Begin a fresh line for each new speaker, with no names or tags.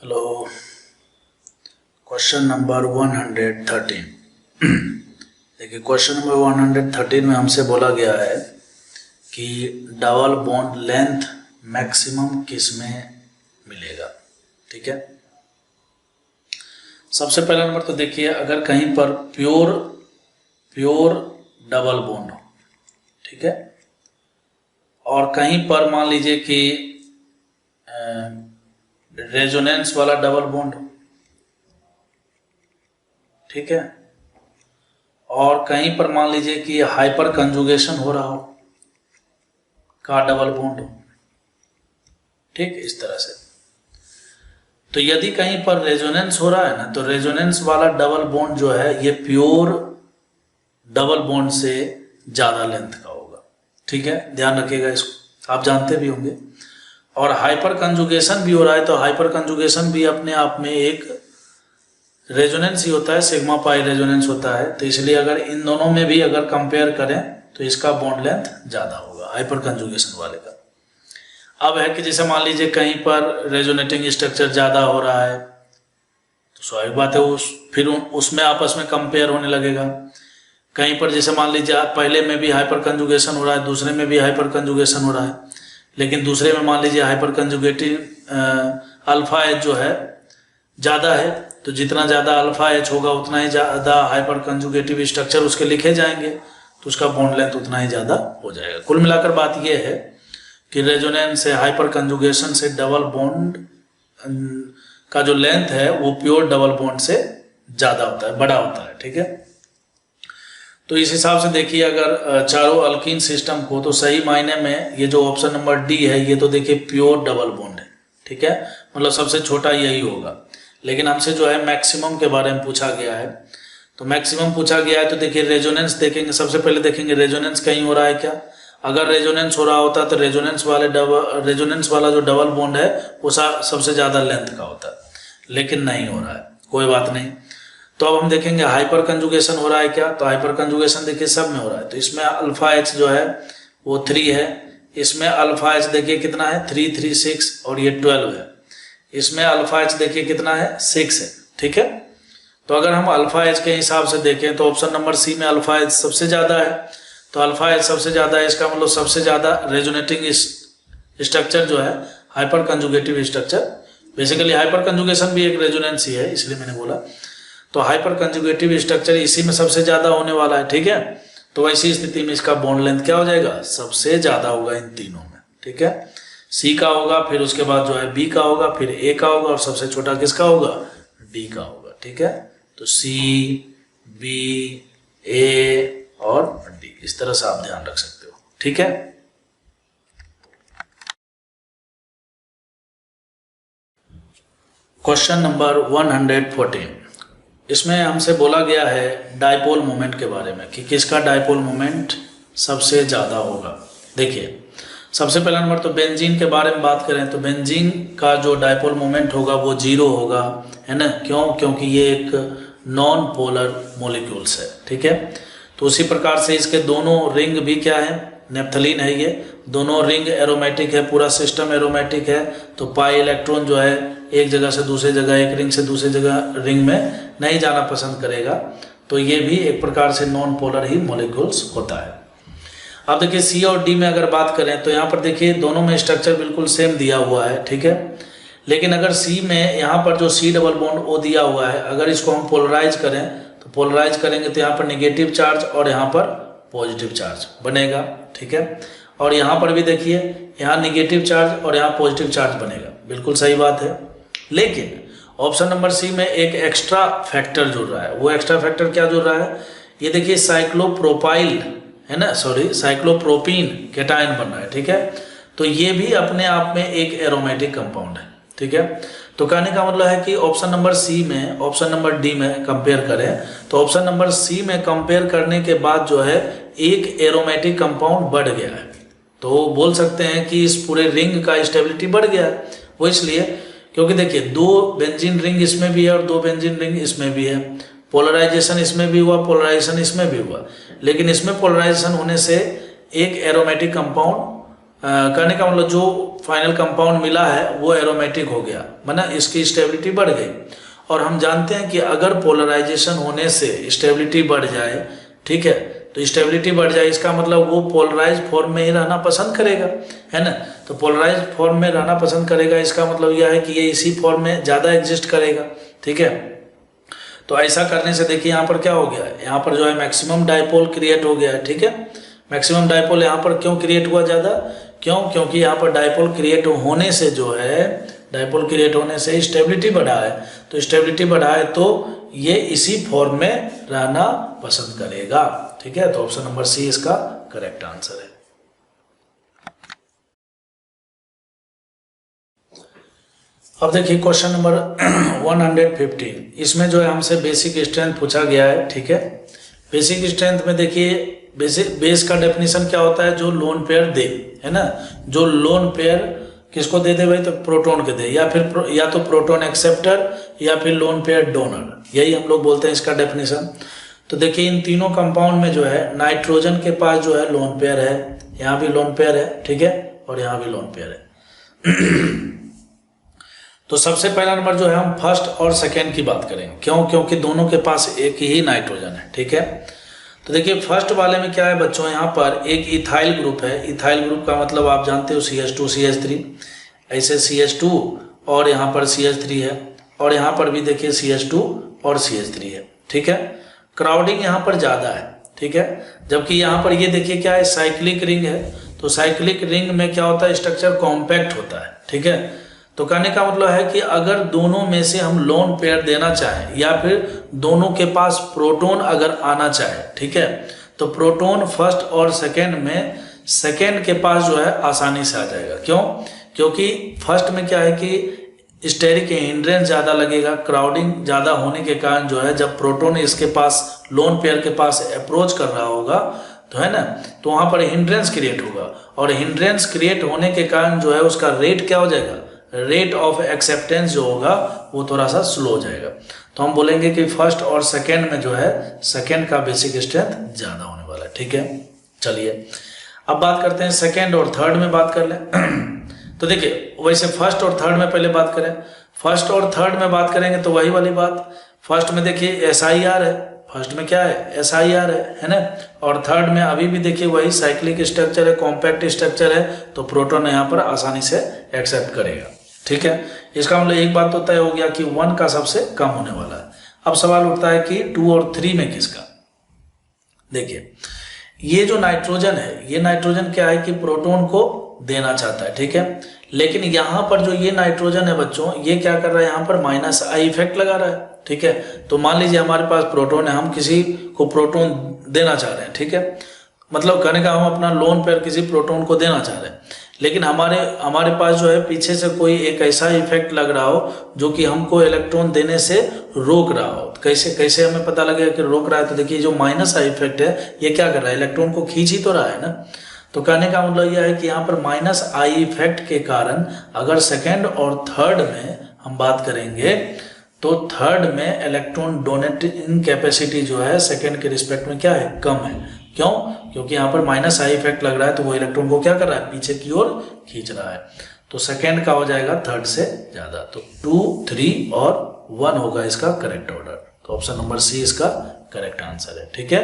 Hello, question number 113। देखिए, question number 113 में हमसे बोला गया है कि डबल बॉन्ड लेंथ मैक्सिमम किस में मिलेगा। ठीक है, सबसे पहला नंबर तो देखिए, अगर कहीं पर प्योर डबल बॉन्ड हो, ठीक है, और कहीं पर मान लीजिए कि रेजोनेंस वाला डबल बॉन्ड हो, ठीक है, और कहीं पर मान लीजिए कि हाइपर कंजुगेशन हो रहा हो का डबल बॉन्ड हो, ठीक, इस तरह से। तो यदि कहीं पर रेजोनेंस हो रहा है ना, तो रेजोनेंस वाला डबल बॉन्ड जो है ये प्योर डबल बॉन्ड से ज़्यादा लेंथ का होगा। ठीक है, ध्यान रखिएगा इसको, आप जानते भी होंगे। और हाइपर कंजुगेशन भी हो रहा है, तो हाइपर कंजुगेशन भी अपने आप में एक रेजोनेंस ही होता है, सिग्मा पाई रेजोनेंस होता है। तो इसलिए अगर इन दोनों में भी अगर कंपेयर करें तो इसका बॉन्ड लेंथ ज़्यादा होगा हाइपर कंजुगेशन वाले का। अब है कि जैसे मान लीजिए कहीं पर रेजोनेटिंग स्ट्रक्चर ज़्यादा हो रहा है, तो स्वाभाविक बात है फिर उसमें आपस में कंपेयर होने लगेगा। कहीं पर जैसे मान लीजिए पहले में भी हाइपर कंजुगेशन हो रहा है, दूसरे में भी हाइपर कंजुगेशन हो रहा है, लेकिन दूसरे में मान लीजिए हाइपर कंजुगेटिव अल्फा एच जो है ज़्यादा है, तो जितना ज़्यादा अल्फा एच होगा उतना ही ज़्यादा हाइपर कंजुगेटिव स्ट्रक्चर उसके लिखे जाएंगे, तो उसका बॉन्ड लेंथ उतना ही ज़्यादा हो जाएगा। कुल मिलाकर बात यह है कि रेजोनेंस से हाइपर कंजुगेशन से डबल बॉन्ड का जो लेंथ है वो प्योर डबल बॉन्ड से ज़्यादा होता है, बड़ा होता है। ठीक है, तो इस हिसाब से देखिए, अगर चारों अल्कीन सिस्टम को, तो सही मायने में ये जो ऑप्शन नंबर डी है ये तो देखिए प्योर डबल बॉन्ड है। ठीक है, मतलब सबसे छोटा यही होगा। लेकिन हमसे जो है मैक्सिमम के बारे में पूछा गया है, तो मैक्सिमम पूछा गया है तो देखिए रेजोनेंस देखेंगे। सबसे पहले देखेंगे रेजोनेंस कहीं हो रहा है क्या। अगर रेजोनेंस हो रहा होता तो रेजोनेंस वाला जो डबल बॉन्ड है वो सबसे ज़्यादा लेंथ का होता है, लेकिन नहीं हो रहा है, कोई बात नहीं। तो अब हम देखेंगे हाइपर कंजुगेशन हो रहा है क्या। तो हाइपर कंजुगेशन देखिए सब में हो रहा है, तो इसमें अल्फा एच जो है वो 3 है, इसमें अल्फा एच देखिए कितना है 3, 3, 6 और ये 12 है। इसमें अल्फा एच देखिए कितना है 6 है। ठीक है, तो अगर हम अल्फा एच के हिसाब से देखें तो ऑप्शन नंबर सी में अल्फा एच सबसे ज़्यादा है। तो अल्फा एच सबसे ज़्यादा है, इसका मतलब सबसे ज़्यादा रेजोनेटिंग स्ट्रक्चर जो है hyper conjugative structure, basically hyper conjugation भी एक रेजोनेंस ही है, इसलिए मैंने बोला। तो हाइपर कंजुगेटिव स्ट्रक्चर इसी में सबसे ज़्यादा होने वाला है। ठीक है, तो ऐसी स्थिति में इसका बॉन्ड लेंथ क्या हो जाएगा, सबसे ज़्यादा होगा इन तीनों में। ठीक है, सी का होगा, फिर उसके बाद जो है बी का होगा, फिर ए का होगा, और सबसे छोटा किसका होगा, डी का होगा। ठीक है, तो सी, बी, ए और डी, इस तरह से आप ध्यान रख सकते हो। ठीक है, क्वेश्चन नंबर 114, इसमें हमसे बोला गया है डायपोल मोमेंट के बारे में कि किसका डायपोल मोमेंट सबसे ज़्यादा होगा। देखिए, सबसे पहला नंबर तो बेंजीन के बारे में बात करें तो बेंजीन का जो डायपोल मोमेंट होगा वो 0 होगा, है ना। क्यों, क्योंकि ये एक नॉन पोलर मॉलिक्यूल्स है। ठीक है, तो उसी प्रकार से इसके दोनों रिंग भी क्या है, नेप्थलीन है, ये दोनों रिंग एरोमेटिक है, पूरा सिस्टम एरोमेटिक है। तो पाई इलेक्ट्रॉन जो है एक जगह से दूसरी जगह, एक रिंग से दूसरी जगह रिंग में नहीं जाना पसंद करेगा, तो ये भी एक प्रकार से नॉन पोलर ही मॉलिक्यूल्स होता है। अब देखिए सी और डी में अगर बात करें तो यहाँ पर देखिए दोनों में स्ट्रक्चर बिल्कुल सेम दिया हुआ है। ठीक है, लेकिन अगर सी में यहाँ पर जो सी डबल बॉन्ड ओ दिया हुआ है, अगर इसको हम पोलराइज करें तो पोलराइज करेंगे तो यहाँ पर निगेटिव चार्ज और यहाँ पर पॉजिटिव चार्ज बनेगा। ठीक है, और यहाँ पर भी देखिए यहाँ निगेटिव चार्ज और यहाँ पॉजिटिव चार्ज बनेगा, बिल्कुल सही बात है। लेकिन ऑप्शन नंबर सी में एक एक्स्ट्रा फैक्टर जुड़ रहा है। वो एक्स्ट्रा फैक्टर क्या जुड़ रहा है, ये देखिए साइक्लोप्रोपाइल है ना, साइक्लोप्रोपीन केटायन बन रहा है। ठीक है, तो ये भी अपने आप में एक एरोमेटिक कंपाउंड है। ठीक है, तो कहने का मतलब है कि ऑप्शन नंबर सी में ऑप्शन नंबर डी में कंपेयर करें तो ऑप्शन नंबर सी में कंपेयर करने के बाद जो है एक एरोमेटिक कंपाउंड बढ़ गया है, तो बोल सकते हैं कि इस पूरे रिंग का स्टेबिलिटी बढ़ गया है। वो इसलिए क्योंकि देखिए 2 बेंजीन रिंग इसमें भी है और 2 बेंजीन रिंग इसमें भी है, पोलराइजेशन इसमें भी हुआ, पोलराइजेशन इसमें भी हुआ, लेकिन इसमें पोलराइजेशन होने से एक एरोमेटिक कंपाउंड कहने का मतलब जो फाइनल कंपाउंड मिला है वो एरोमेटिक हो गया, मतलब इसकी स्टेबिलिटी बढ़ गई। और हम जानते हैं कि अगर पोलराइजेशन होने से स्टेबिलिटी बढ़ जाए, ठीक है, तो स्टेबिलिटी बढ़ जाए इसका मतलब वो पोलराइज फॉर्म में ही रहना पसंद करेगा, है ना। तो पोलराइज फॉर्म में रहना पसंद करेगा, इसका मतलब यह है कि ये इसी फॉर्म में ज़्यादा एग्जिस्ट करेगा, ठीक है। तो ऐसा करने से देखिए यहाँ पर क्या हो गया, यहाँ पर जो है मैक्सिमम डायपोल क्रिएट हो गया है, ठीक है। मैक्सिमम डायपोल यहाँ पर क्यों क्रिएट हुआ ज़्यादा, क्यों, क्योंकि यहाँ पर डायपोल क्रिएट होने से जो है, डायपोल क्रिएट होने से स्टेबिलिटी बढ़ा है। तो स्टेबिलिटी बढ़ा है तो ये इसी फॉर्म में रहना पसंद करेगा, ठीक है। तो ऑप्शन नंबर सी इसका करेक्ट आंसर है। अब देखिए क्वेश्चन नंबर 115, इसमें जो है हमसे बेसिक स्ट्रेंथ पूछा गया है, ठीक है। बेसिक स्ट्रेंथ में देखिए बेस का डेफिनेशन क्या होता है, जो लोन पेयर दे, है ना। जो लोन पेयर किसको दे दे भाई, तो प्रोटॉन के दे, या तो प्रोटॉन एक्सेप्टर या फिर लोन पेयर डोनर, यही हम लोग बोलते हैं इसका डेफिनेशन। तो देखिए इन तीनों कंपाउंड में जो है नाइट्रोजन के पास जो है लोन पेयर है, यहाँ भी लोन पेयर है, ठीक है, और यहाँ भी लोन पेयर है। तो सबसे पहला नंबर जो है हम फर्स्ट और सेकेंड की बात करेंगे, क्यों, क्योंकि दोनों के पास एक ही नाइट्रोजन है, ठीक है। तो देखिए फर्स्ट वाले में क्या है बच्चों, यहाँ पर एक इथाइल ग्रुप है। इथाइल ग्रुप का मतलब आप जानते हो CH2 CH3, ऐसे CH2 और यहाँ पर CH3 है, और यहाँ पर भी देखिए CH2 और CH3 है, ठीक है। क्राउडिंग यहाँ पर ज़्यादा है, ठीक है, जबकि यहाँ पर ये देखिए क्या है, साइक्लिक रिंग है। तो साइक्लिक रिंग में क्या होता है, स्ट्रक्चर कॉम्पैक्ट होता है, ठीक है। तो कहने का मतलब है कि अगर दोनों में से हम लोन पेयर देना चाहें या फिर दोनों के पास प्रोटॉन अगर आना चाहे, ठीक है, तो प्रोटॉन फर्स्ट और सेकेंड में सेकेंड के पास जो है आसानी से आ जाएगा। क्यों, क्योंकि फर्स्ट में क्या है कि स्टेरिक हिंड्रेंस ज़्यादा लगेगा, क्राउडिंग ज़्यादा होने के कारण जो है जब प्रोटॉन इसके पास लोन पेयर के पास अप्रोच कर रहा होगा तो है ना, तो वहाँ पर हिंड्रेंस क्रिएट होगा, और हिंड्रेंस क्रिएट होने के कारण जो है उसका रेट क्या हो जाएगा, रेट ऑफ एक्सेप्टेंस जो होगा वो थोड़ा सा स्लो हो जाएगा। तो हम बोलेंगे कि फर्स्ट और सेकेंड में जो है सेकेंड का बेसिक स्ट्रेंथ ज़्यादा होने वाला है, ठीक है। चलिए अब बात करते हैं सेकेंड और थर्ड में बात कर लें। तो देखिए वैसे फर्स्ट और थर्ड में पहले बात करें, फर्स्ट और थर्ड में बात करेंगे तो वही वाली बात, फर्स्ट में देखिए SIR है, फर्स्ट में क्या है SIR है ना, और थर्ड में अभी भी देखिए वही साइक्लिक स्ट्रक्चर है, कॉम्पैक्ट स्ट्रक्चर है, तो प्रोटॉन यहाँ पर आसानी से एक्सेप्ट करेगा, ठीक है। इसका मतलब एक बात तो तय हो गया कि 1 का सबसे कम होने वाला है। अब सवाल उठता है कि 2 और 3 में किसका। देखिए ये जो नाइट्रोजन है, ये नाइट्रोजन क्या है कि प्रोटॉन को देना चाहता है, ठीक है, लेकिन यहाँ पर जो ये नाइट्रोजन है बच्चों, ये क्या कर रहा है, यहाँ पर -I इफेक्ट लगा रहा है, ठीक है। तो मान लीजिए हमारे पास प्रोटॉन है, हम किसी को प्रोटॉन देना चाह रहे हैं, ठीक है, मतलब कहने का हम अपना लोन पेयर किसी प्रोटॉन को देना चाह रहे हैं, लेकिन हमारे पास जो है पीछे से कोई एक ऐसा इफेक्ट लग रहा हो जो कि हमको इलेक्ट्रॉन देने से रोक रहा हो। कैसे हमें पता लगेगा कि रोक रहा है, तो देखिए जो -I इफेक्ट है ये क्या कर रहा है, इलेक्ट्रॉन को खींच ही तो रहा है ना। तो कहने का मतलब यह है कि यहाँ पर -I इफेक्ट के कारण अगर सेकेंड और थर्ड में हम बात करेंगे तो थर्ड में इलेक्ट्रॉन डोनेटिंग कैपेसिटी जो है सेकेंड के रिस्पेक्ट में क्या है, कम है। क्यों, क्योंकि यहाँ पर -I इफेक्ट लग रहा है, तो वो इलेक्ट्रॉन को क्या कर रहा है, पीछे की ओर खींच रहा है। तो सेकेंड का हो जाएगा थर्ड से ज्यादा, तो 2, 3 और 1 होगा इसका करेक्ट ऑर्डर। तो ऑप्शन नंबर सी इसका करेक्ट आंसर है, ठीक है।